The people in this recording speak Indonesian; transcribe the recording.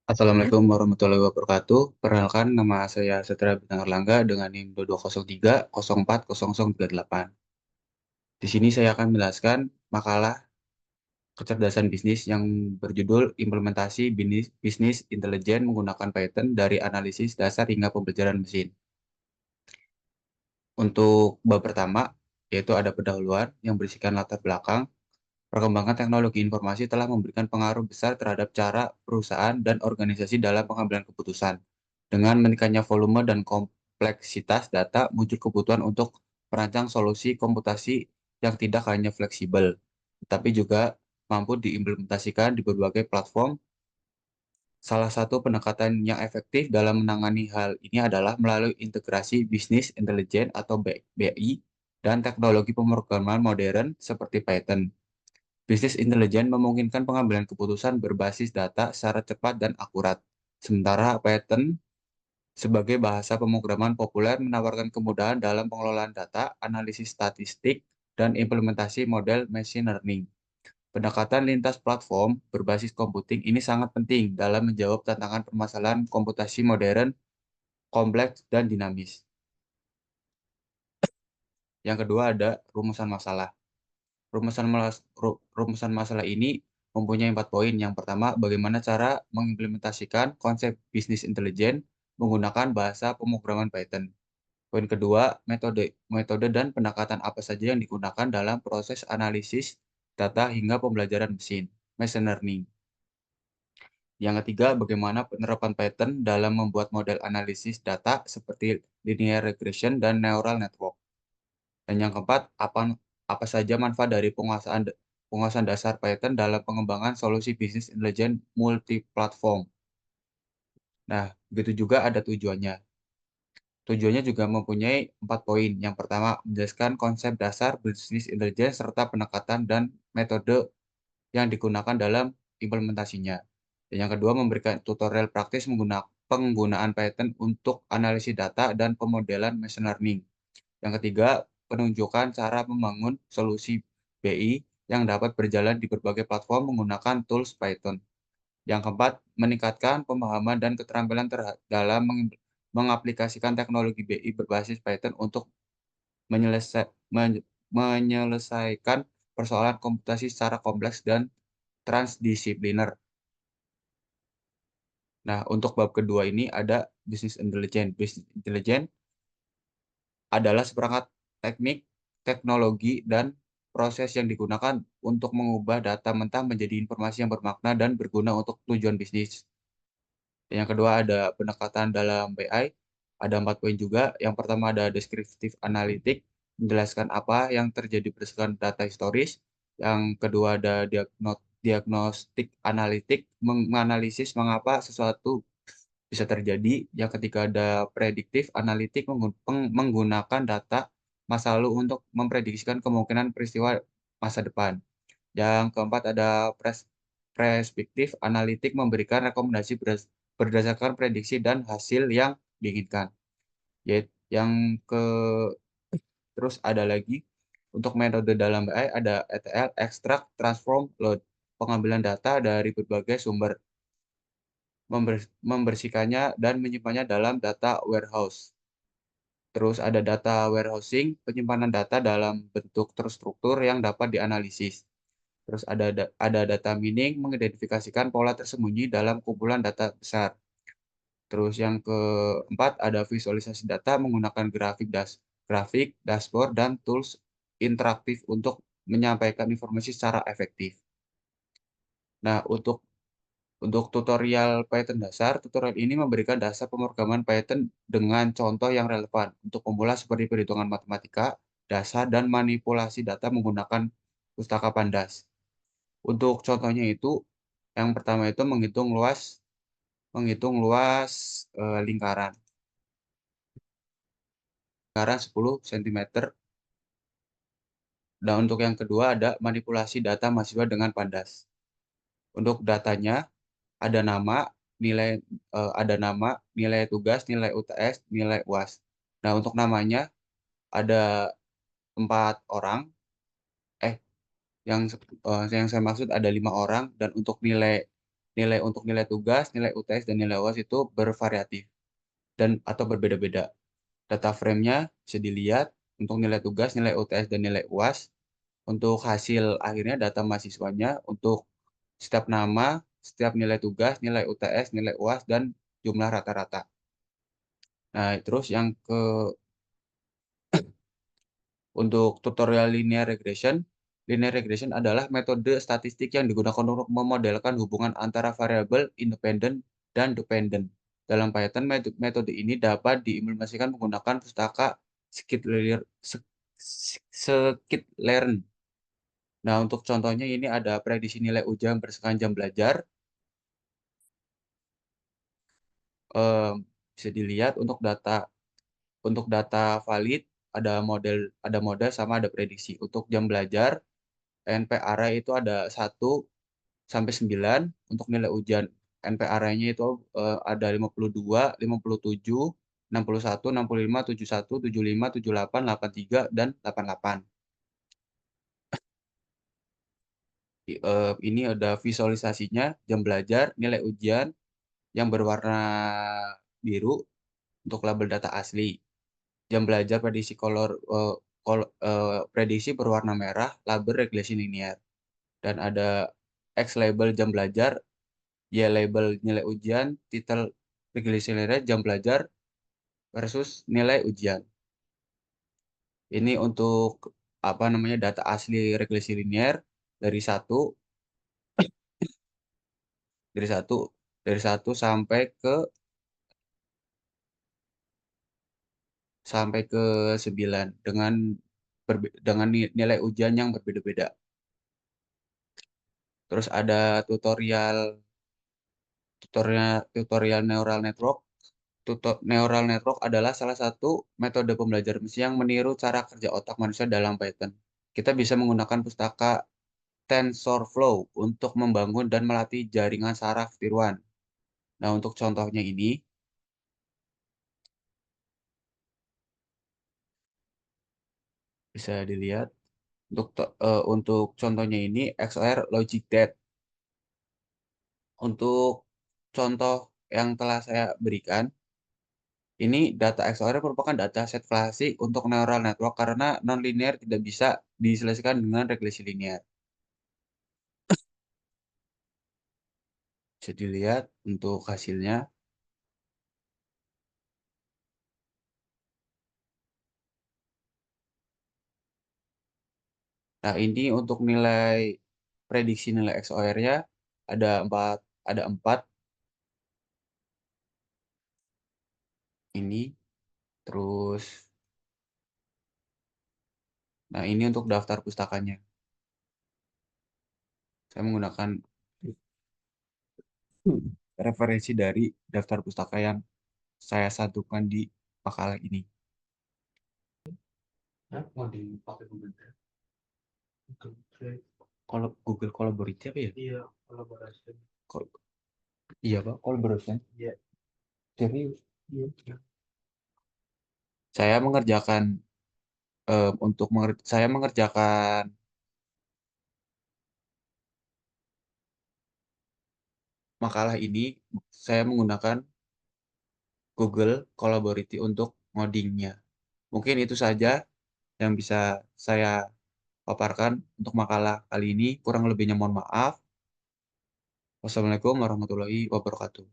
Assalamualaikum warahmatullahi wabarakatuh. Perkenalkan, nama saya Setra Bintang Erlangga dengan NIM 2203 040038. Di sini saya akan menjelaskan makalah kecerdasan bisnis yang berjudul Implementasi Bisnis Intelijen Menggunakan Python dari Analisis Dasar hingga Pembelajaran Mesin. Untuk bab pertama, yaitu ada pendahuluan yang berisikan latar belakang. Perkembangan teknologi informasi telah memberikan pengaruh besar terhadap cara perusahaan dan organisasi dalam pengambilan keputusan. Dengan meningkatnya volume dan kompleksitas data, muncul kebutuhan untuk merancang solusi komputasi yang tidak hanya fleksibel, tetapi juga mampu diimplementasikan di berbagai platform. Salah satu pendekatan yang efektif dalam menangani hal ini adalah melalui integrasi bisnis intelijen atau BI dan teknologi pemrograman modern seperti Python. Bisnis intelijen memungkinkan pengambilan keputusan berbasis data secara cepat dan akurat. Sementara Python sebagai bahasa pemrograman populer menawarkan kemudahan dalam pengelolaan data, analisis statistik, dan implementasi model machine learning. Pendekatan lintas platform berbasis komputing ini sangat penting dalam menjawab tantangan permasalahan komputasi modern, kompleks, dan dinamis. Yang kedua ada rumusan masalah. Rumusan masalah ini mempunyai 4 poin. Yang pertama, bagaimana cara mengimplementasikan konsep bisnis intelijen menggunakan bahasa pemrograman Python. Poin kedua, metode dan pendekatan apa saja yang digunakan dalam proses analisis data hingga pembelajaran mesin, machine learning. Yang ketiga, bagaimana penerapan Python dalam membuat model analisis data seperti linear regression dan neural network. Dan yang keempat, apa saja manfaat dari penguasaan dasar Python dalam pengembangan solusi bisnis intelijen multiplatform. Nah, begitu juga ada tujuannya. Tujuannya juga mempunyai 4 poin. Yang pertama, menjelaskan konsep dasar bisnis intelijen serta pendekatan dan metode yang digunakan dalam implementasinya. Dan yang kedua, memberikan tutorial praktis penggunaan Python untuk analisis data dan pemodelan machine learning. Yang ketiga, penunjukan cara membangun solusi BI yang dapat berjalan di berbagai platform menggunakan tools Python. Yang keempat, meningkatkan pemahaman dan keterampilan dalam mengaplikasikan teknologi BI berbasis Python untuk menyelesaikan persoalan komputasi secara kompleks dan transdisipliner. Nah, untuk bab kedua ini ada business intelligence. Business intelligence adalah seperangkat teknik, teknologi, dan proses yang digunakan untuk mengubah data mentah menjadi informasi yang bermakna dan berguna untuk tujuan bisnis. Yang kedua ada pendekatan dalam BI, ada 4 poin juga. Yang pertama ada deskriptif analitik, menjelaskan apa yang terjadi berdasarkan data historis. Yang kedua ada diagnostik analitik, menganalisis mengapa sesuatu bisa terjadi. Yang ketiga ada prediktif analitik, menggunakan data masa lalu untuk memprediksikan kemungkinan peristiwa masa depan. Yang keempat ada perspektif analitik, memberikan rekomendasi berdasarkan prediksi dan hasil yang diinginkan. Yaitu yang ke terus ada lagi untuk metode dalam BI ada ETL, extract, transform, load, pengambilan data dari berbagai sumber, membersihkannya dan menyimpannya dalam data warehouse. Terus ada data warehousing, penyimpanan data dalam bentuk terstruktur yang dapat dianalisis. Terus ada data mining, mengidentifikasikan pola tersembunyi dalam kumpulan data besar. Terus yang keempat ada visualisasi data menggunakan grafik, dashboard, dan tools interaktif untuk menyampaikan informasi secara efektif. Nah, untuk tutorial Python dasar, tutorial ini memberikan dasar pemrograman Python dengan contoh yang relevan untuk pemula seperti perhitungan matematika, dasar, dan manipulasi data menggunakan pustaka Pandas. Untuk contohnya itu, yang pertama itu menghitung luas lingkaran 10 cm. Dan untuk yang kedua ada manipulasi data mahasiswa dengan Pandas. Untuk datanya ada nama, nilai tugas, nilai UTS, nilai UAS. Nah, untuk namanya ada 4 orang. Eh, yang saya maksud ada 5 orang, dan untuk nilai untuk nilai tugas, nilai UTS, dan nilai UAS itu bervariatif dan atau berbeda-beda. Data frame-nya bisa dilihat untuk nilai tugas, nilai UTS, dan nilai UAS. Untuk hasil akhirnya data mahasiswanya untuk setiap nama, setiap nilai tugas, nilai UTS, nilai UAS, dan jumlah rata-rata. Nah, terus yang untuk tutorial linear regression adalah metode statistik yang digunakan untuk memodelkan hubungan antara variabel independen dan dependen. Dalam Python, metode ini dapat diimplementasikan menggunakan pustaka scikit-learn. Nah, untuk contohnya ini ada prediksi nilai ujian berdasarkan jam belajar. Em, Bisa dilihat untuk data valid ada model sama ada prediksi. Untuk jam belajar NP array itu ada 1 sampai 9. Untuk nilai ujian NP array-nya itu ada 52, 57, 61, 65, 71, 75, 78, 83, dan 88. Ini ada visualisasinya, jam belajar, nilai ujian yang berwarna biru untuk label data asli. Jam belajar prediksi berwarna merah, label regresi linear. Dan ada X label jam belajar, Y label nilai ujian, titel regresi linear jam belajar versus nilai ujian. Ini untuk apa namanya data asli regresi linear dari satu dari satu dari satu sampai ke 9 dengan nilai ujian yang berbeda-beda. Terus ada tutorial neural network. Neural network adalah salah satu metode pembelajaran mesin yang meniru cara kerja otak manusia dalam Python. Kita bisa menggunakan pustaka TensorFlow untuk membangun dan melatih jaringan saraf tiruan. Nah, untuk contohnya ini bisa dilihat untuk contohnya ini XOR Logic Dead. Untuk contoh yang telah saya berikan, ini data XOR merupakan data set klasik untuk neural network karena nonlinear tidak bisa diselesaikan dengan regresi linear. Bisa dilihat untuk hasilnya. Nah, ini untuk prediksi nilai XOR-nya ada 4, ada 4 ini. Terus, nah ini untuk daftar pustakanya. Saya menggunakan referensi dari daftar pustaka yang saya satukan di makalah ini. Hah? Mau dipakai Google Drive? Kalau Google Collaborate apa ya? Iya, collaboration. Iya, Pak, collaboration. Iya. Serius? Iya. Saya mengerjakan saya mengerjakan makalah ini saya menggunakan Google Collaborate untuk ngodingnya. Mungkin itu saja yang bisa saya paparkan untuk makalah kali ini. Kurang lebihnya mohon maaf. Wassalamualaikum warahmatullahi wabarakatuh.